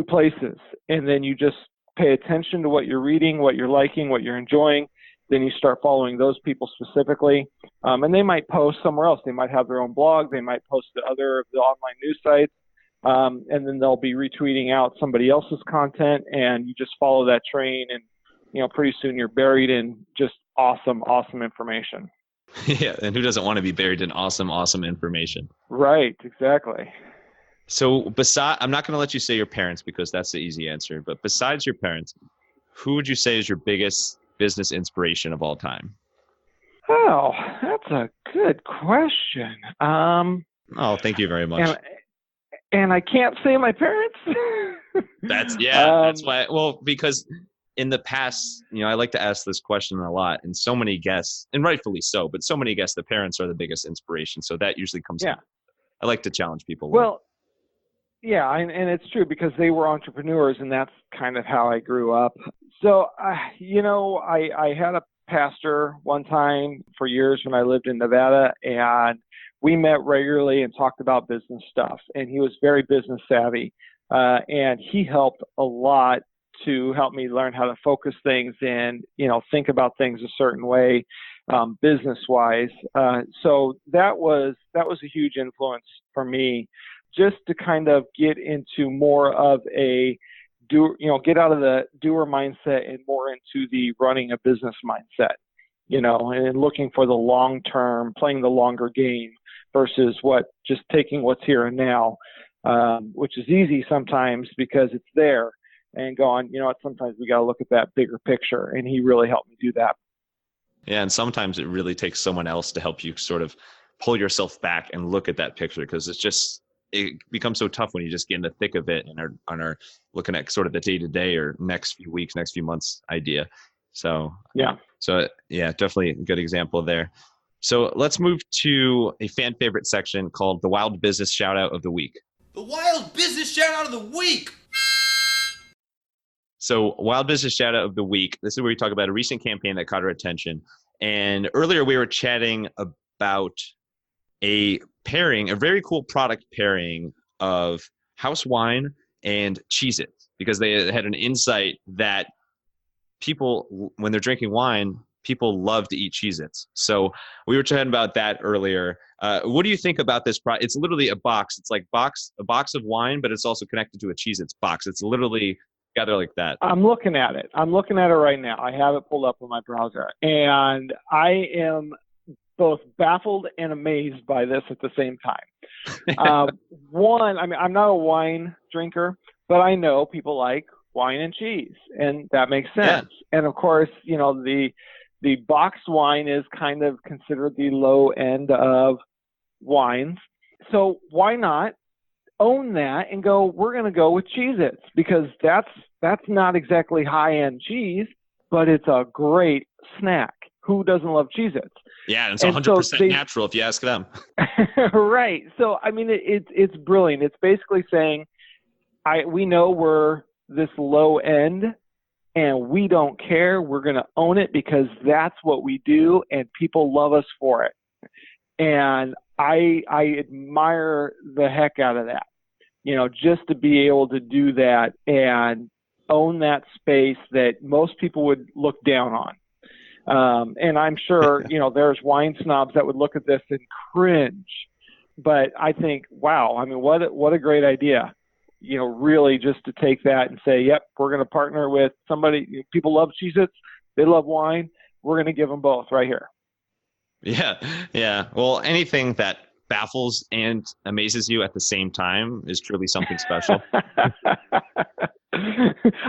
places, and then you just pay attention to what you're reading, what you're liking, what you're enjoying. Then you start following those people specifically. And they might post somewhere else. They might have their own blog. They might post to other of the online news sites. And then they'll be retweeting out somebody else's content, and you just follow that train, and, pretty soon you're buried in just awesome information. Yeah, and who doesn't want to be buried in awesome information? Right, exactly. So I'm not going to let you say your parents because that's the easy answer, but besides your parents, who would you say is your biggest business inspiration of all time? Oh, that's a good question. Oh, thank you very much. And I can't say my parents? That's why, because in the past, I like to ask this question a lot, and so many guests, and rightfully so, but so many guests, the parents are the biggest inspiration. So that usually comes in. I like to challenge people. Well, yeah, and it's true because they were entrepreneurs, and that's kind of how I grew up. So, I had a pastor one time for years when I lived in Nevada, and we met regularly and talked about business stuff, and he was very business savvy, and he helped a lot to help me learn how to focus things and, think about things a certain way, business-wise. So that was a huge influence for me, just to kind of get into more of a get out of the doer mindset and more into the running a business mindset, and looking for the long term, playing the longer game versus just taking what's here and now, which is easy sometimes because it's there. And going, sometimes we got to look at that bigger picture. And he really helped me do that. Yeah. And sometimes it really takes someone else to help you sort of pull yourself back and look at that picture, because it becomes so tough when you just get in the thick of it and are looking at sort of the day-to-day or next few weeks, next few months idea. So definitely a good example there. So let's move to a fan favorite section called the Wild Business Shout Out of the Week. The Wild Business Shout Out of the Week. So Wild Business Shout Out of the Week. This is where we talk about a recent campaign that caught our attention. And earlier we were chatting about a very cool product pairing of house wine and Cheez-It. because they had an insight that people, when they're drinking wine, people love to eat Cheez-Its. So we were chatting about that earlier. What do you think about this? It's literally a box. It's like a box of wine, but it's also connected to a Cheez-Its box. It's literally together like that. I'm looking at it. I'm looking at it right now. I have it pulled up on my browser, and I am both baffled and amazed by this at the same time. One, I mean, I'm not a wine drinker, but I know people like wine and cheese, and that makes sense. Yeah. And of course, you know, the boxed wine is kind of considered the low end of wines. So why not own that and go, we're going to go with Cheez-Its, because that's not exactly high-end cheese, but it's a great snack. Who doesn't love Cheez-Its? Yeah, and it's 100% natural if you ask them. Right. So, I mean, it's brilliant. It's basically saying, we know we're this low end, and we don't care. We're going to own it because that's what we do, and people love us for it. And I admire the heck out of that, you know, just to be able to do that and own that space that most people would look down on. And I'm sure, you know, there's wine snobs that would look at this and cringe, but I think, wow, I mean, what a great idea, you know, really just to take that and say, yep, we're going to partner with somebody. People love Cheez-Its. They love wine. We're going to give them both right here. Yeah. Yeah. Well, anything that baffles and amazes you at the same time is truly something special. I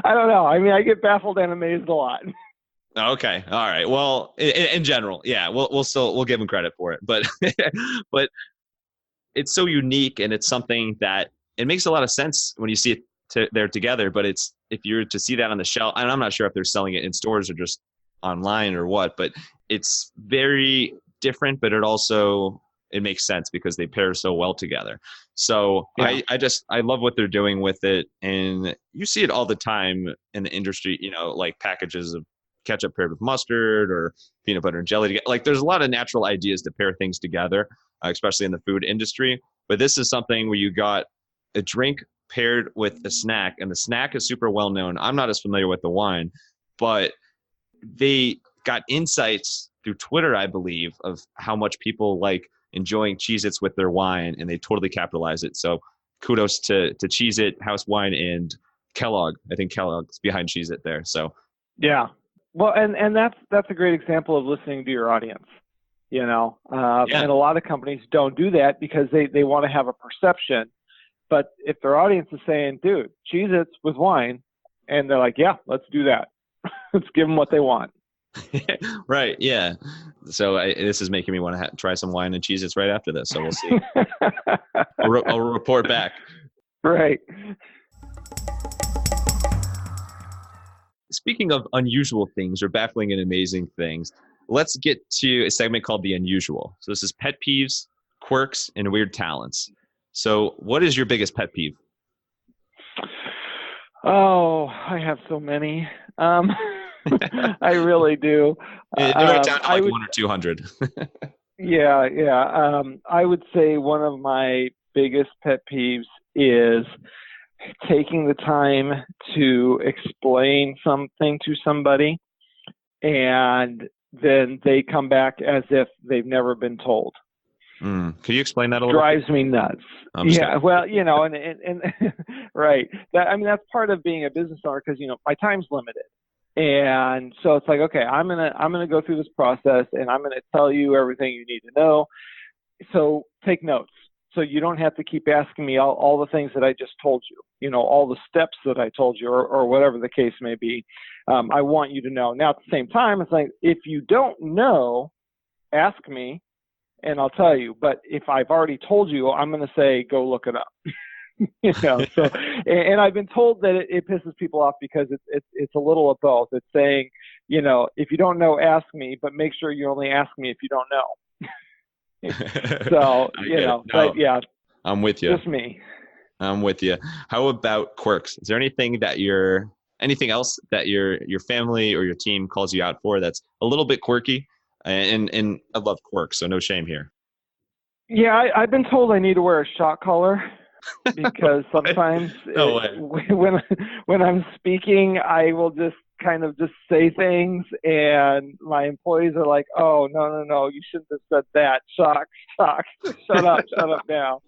don't know. I mean, I get baffled and amazed a lot. Okay. All right. Well, in general, yeah, we'll give him credit for it, but it's so unique, and it's something that it makes a lot of sense when you see it there together. But it's, if you're to see that on the shelf, and I'm not sure if they're selling it in stores or just online or what, but it's very different. But it makes sense because they pair so well together. So yeah. I love what they're doing with it, and you see it all the time in the industry. You know, like packages of ketchup paired with mustard, or peanut butter and jelly together. Like, there's a lot of natural ideas to pair things together, especially in the food industry. But this is something where you got a drink paired with a snack, and the snack is super well known. I'm not as familiar with the wine, but they got insights through Twitter, I believe, of how much people like enjoying Cheez-Its with their wine, and they totally capitalize it. So kudos to Cheez-It, House Wine, and Kellogg. I think Kellogg's behind Cheez-It there. So yeah. Well, and that's a great example of listening to your audience, you know, and a lot of companies don't do that because they want to have a perception. But if their audience is saying, dude, Cheez-Its with wine, and they're like, yeah, let's do that. Let's give them what they want. Right. Yeah. So this is making me want to try some wine and Cheez-Its right after this. So we'll see. I'll report back. Right. Speaking of unusual things or baffling and amazing things, let's get to a segment called The Unusual. So this is pet peeves, quirks, and weird talents. So what is your biggest pet peeve? Oh, I have so many. I really do. They're down to like 1 or 200. Yeah. I would say one of my biggest pet peeves is taking the time to explain something to somebody, and then they come back as if they've never been told. Could you explain that a little? Drives me nuts. Yeah, well, you know, and right. That's part of being a business owner, because, you know, my time's limited. And so it's like, okay, I'm gonna go through this process, and I'm gonna tell you everything you need to know. So take notes, so you don't have to keep asking me all the things that I just told you. You know, all the steps that I told you, or whatever the case may be. I want you to know. Now, at the same time, it's like, if you don't know, ask me, and I'll tell you. But if I've already told you, I'm going to say, go look it up. You know, so, and I've been told that it pisses people off because it's a little of both. It's saying, you know, if you don't know, ask me, but make sure you only ask me if you don't know. So, you know, no, but yeah, I'm with you. Just me. I'm with you. How about quirks? Is there anything else that your family or your team calls you out for that's a little bit quirky? And I love quirks, so no shame here. Yeah, I've been told I need to wear a shock collar because sometimes No way. when I'm speaking, I will just kind of just say things, and my employees are like, "Oh, no, you shouldn't have said that. Shock, shut up now."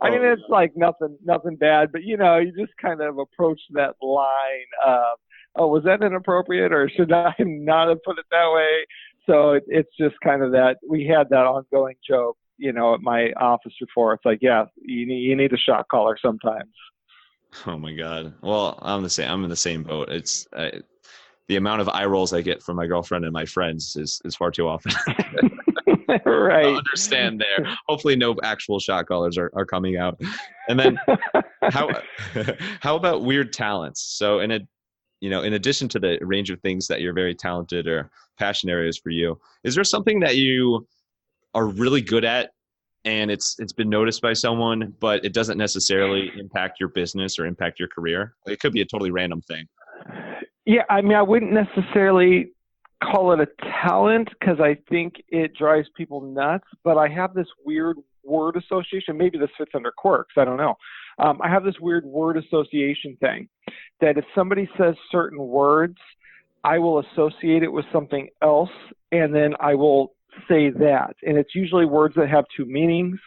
I mean, it's like nothing bad, but you just kind of approach that line of, "Oh, was that inappropriate, or should I not have put it that way?" So it's just kind of that. We had that ongoing joke, at my office before. It's like, yeah, you need a shot caller sometimes. Oh my God. Well, I'm the same. I'm in the same boat. It's the amount of eye rolls I get from my girlfriend and my friends is far too often. Right. I understand there. Hopefully no actual shot callers are coming out. And then how about weird talents? So in addition to the range of things that you're very talented or passion areas for you, is there something that you are really good at and it's been noticed by someone, but it doesn't necessarily impact your business or impact your career? It could be a totally random thing. Yeah, I mean, I wouldn't necessarily call it a talent because I think it drives people nuts, but I have this weird word association. Maybe this fits under quirks. I don't know. I have this weird word association thing that if somebody says certain words, I will associate it with something else, and then I will say that. And it's usually words that have two meanings.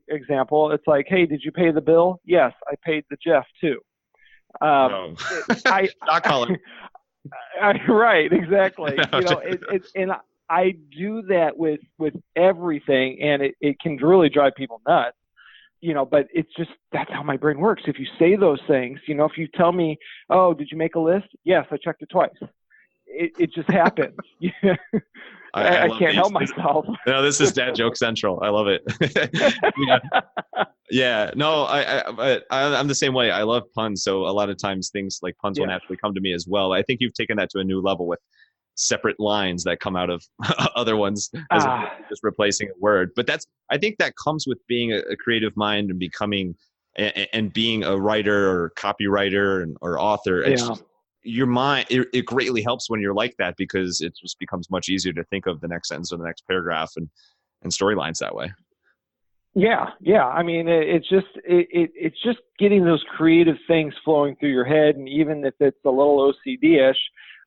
Example, it's like, hey, did you pay the bill? Yes, I paid the Jeff too. Shot caller. Right, exactly. No, and I do that with everything, and it can really drive people nuts. But it's just, that's how my brain works. If you say those things, if you tell me, oh, did you make a list? Yes, I checked it twice. It just happens. I can't help myself. No, this is Dad Joke Central. I love it. Yeah. No, I'm the same way. I love puns. So a lot of times things like puns will naturally come to me as well. I think you've taken that to a new level with separate lines that come out of other ones as just replacing a word. But I think that comes with being a creative mind and becoming and being a writer or copywriter or author. Your mind, it greatly helps when you're like that, because it just becomes much easier to think of the next sentence or the next paragraph and storylines that way. Yeah. I mean, it's just getting those creative things flowing through your head, and even if it's a little OCD-ish,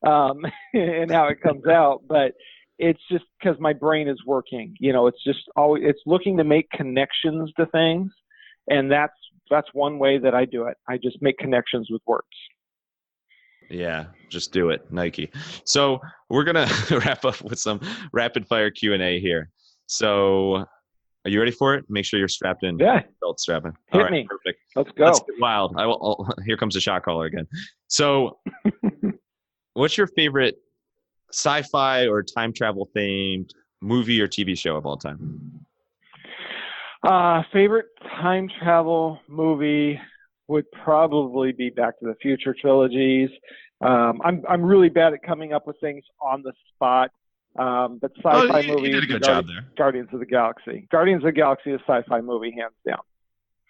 and how it comes out, but it's just because my brain is working. It's just always, it's looking to make connections to things, and that's one way that I do it. I just make connections with words. Yeah, just do it, Nike. So we're gonna wrap up with some rapid fire Q&A here. So are you ready for it? Make sure you're strapped in. Yeah. Belt strapping. Hit me. Perfect. Let's go. Let's get wild. Here comes the shot caller again. So what's your favorite sci-fi or time travel themed movie or TV show of all time? Favorite time travel movie would probably be Back to the Future trilogies. I'm really bad at coming up with things on the spot. But sci-fi movie. You did a good job there. Guardians of the Galaxy. Guardians of the Galaxy is a sci-fi movie, hands down.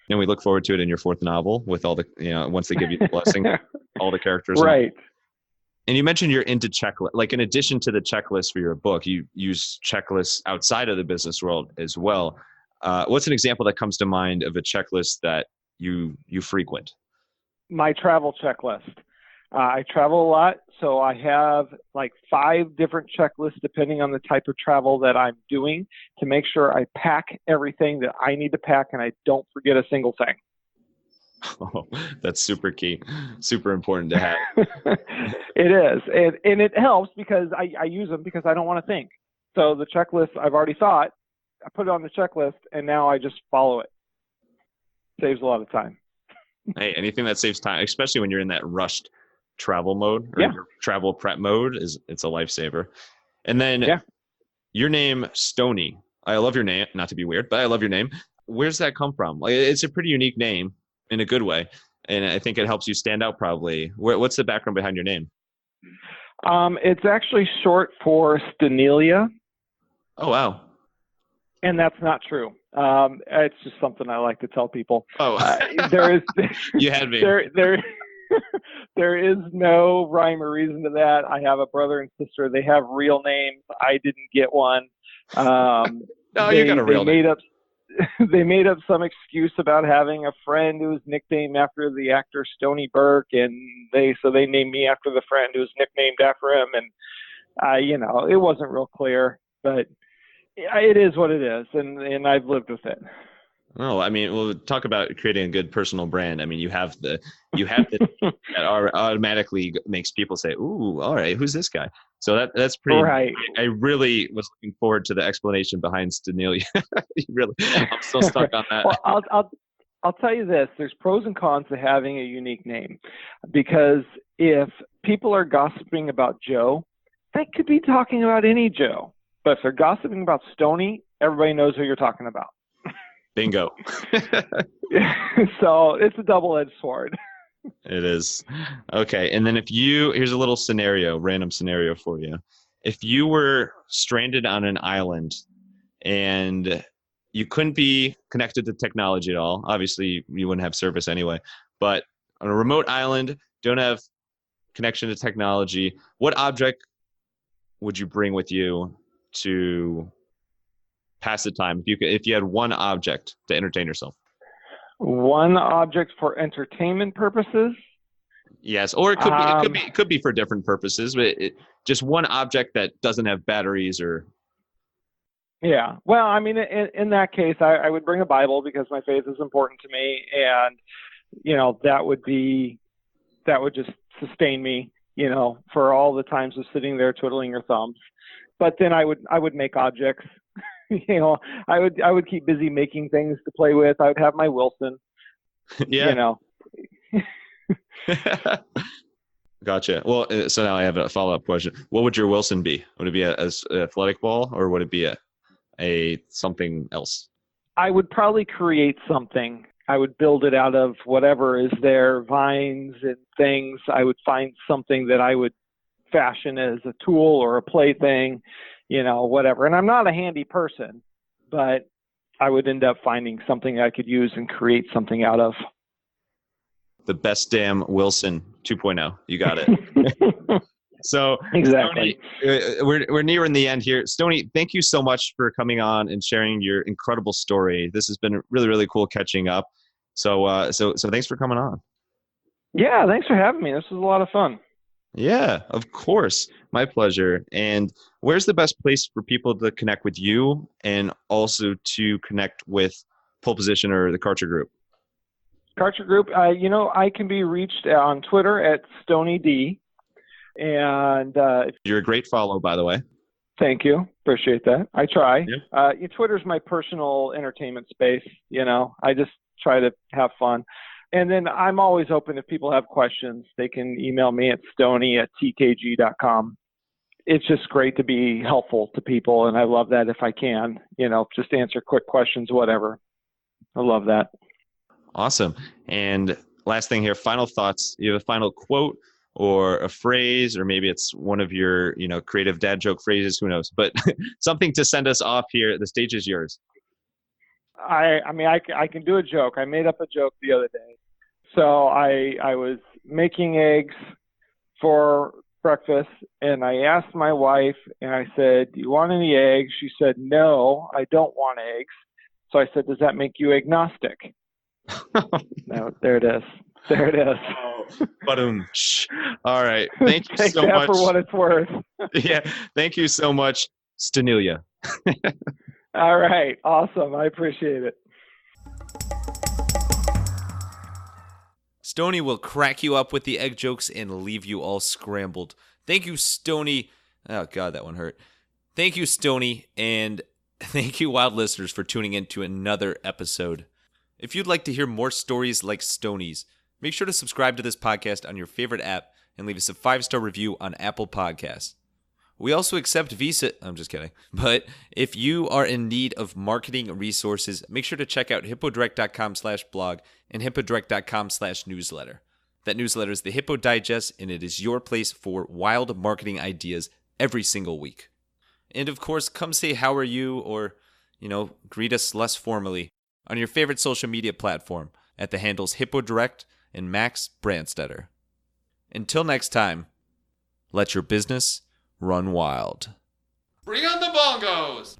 And we look forward to it in your fourth novel with all the, once they give you the blessing, all the characters. Right. And you mentioned you're into checklist. Like in addition to the checklist for your book, you use checklists outside of the business world as well. What's an example that comes to mind of a checklist that you frequent? My travel checklist. I travel a lot, so I have like 5 different checklists depending on the type of travel that I'm doing to make sure I pack everything that I need to pack and I don't forget a single thing. Oh, that's super key. Super important to have. It is. And it helps because I use them because I don't want to think. So the checklist I've already thought, I put it on the checklist and now I just follow it. Saves a lot of time. Hey, anything that saves time, especially when you're in that rushed travel mode or your travel prep mode, it's a lifesaver. And then your name, Stoney. I love your name. Not to be weird, but I love your name. Where's that come from? Like, it's a pretty unique name in a good way, and I think it helps you stand out. Probably. What's the background behind your name? It's actually short for Stonelia. Oh wow. And that's not true. It's just something I like to tell people. Oh, there is. You had me. There is no rhyme or reason to that. I have a brother and sister. They have real names. I didn't get one. No, you got a real name. they made up some excuse about having a friend who was nicknamed after the actor Stoney Burke, and they named me after the friend who was nicknamed after him, and it wasn't real clear, but it is what it is, and I've lived with it. Oh, I mean, we'll talk about creating a good personal brand. I mean, you have the that automatically makes people say, "Ooh, all right, who's this guy?" So that's pretty. Right. I really was looking forward to the explanation behind Stanilia. Really, I'm still stuck on that. Well, I'll tell you this: there's pros and cons to having a unique name, because if people are gossiping about Joe, they could be talking about any Joe. But if they're gossiping about Stoney, everybody knows who you're talking about. Bingo. So it's a double-edged sword. It is. Okay. And then here's a little random scenario for you. If you were stranded on an island and you couldn't be connected to technology at all, obviously you wouldn't have service anyway, but on a remote island, don't have connection to technology, what object would you bring with you to pass the time if you had one object to entertain yourself? One object for entertainment purposes? Yes, or it could be for different purposes, but just one object that doesn't have batteries or. Yeah, well, I mean, in that case, I would bring a Bible, because my faith is important to me, and that would just sustain me, for all the times of sitting there twiddling your thumbs. But then I would make objects. I would keep busy making things to play with. I would have my Wilson. Yeah. Gotcha. Well, so now I have a follow-up question. What would your Wilson be? Would it be an athletic ball, or would it be a something else? I would probably create something. I would build it out of whatever is there, vines and things. I would find something that I would fashion as a tool or a plaything, whatever. And I'm not a handy person, but I would end up finding something I could use and create something out of. The best damn Wilson 2.0. You got it. So exactly. Stoney, we're nearing the end here. Stoney, thank you so much for coming on and sharing your incredible story. This has been really, really cool catching up. So thanks for coming on. Yeah, thanks for having me. This was a lot of fun. Yeah, of course. My pleasure. And where's the best place for people to connect with you and also to connect with Pole Position or the Karcher Group? Karcher Group, I can be reached on Twitter at StoneyD. And you're a great follow, by the way. Thank you. Appreciate that. I try. Yeah. Twitter's my personal entertainment space. I just try to have fun. And then I'm always open if people have questions. They can email me at stoney@tkg.com. It's just great to be helpful to people, and I love that if I can, just answer quick questions, whatever. I love that. Awesome. And last thing here, final thoughts. You have a final quote or a phrase, or maybe it's one of your, creative dad joke phrases, who knows, but something to send us off here. The stage is yours. I can do a joke. I made up a joke the other day. So I was making eggs for breakfast, and I asked my wife, and I said, "Do you want any eggs?" She said, "No, I don't want eggs." So I said, "Does that make you agnostic?" No, there it is. There it is. All right. Thank you Take so that much. For what it's worth. Yeah. Thank you so much, Stanilia. All right. Awesome. I appreciate it. Stoney will crack you up with the egg jokes and leave you all scrambled. Thank you, Stoney. Oh, God, that one hurt. Thank you, Stoney, and thank you, wild listeners, for tuning in to another episode. If you'd like to hear more stories like Stoney's, make sure to subscribe to this podcast on your favorite app and leave us a 5-star review on Apple Podcasts. We also accept Visa. I'm just kidding. But if you are in need of marketing resources, make sure to check out hippodirect.com/blog and hippodirect.com/newsletter. That newsletter is the Hippo Digest, and it is your place for wild marketing ideas every single week. And of course, come say how are you, or, greet us less formally on your favorite social media platform at the handles HippoDirect and Max Brandstetter. Until next time, let your business run wild. Bring on the bongos!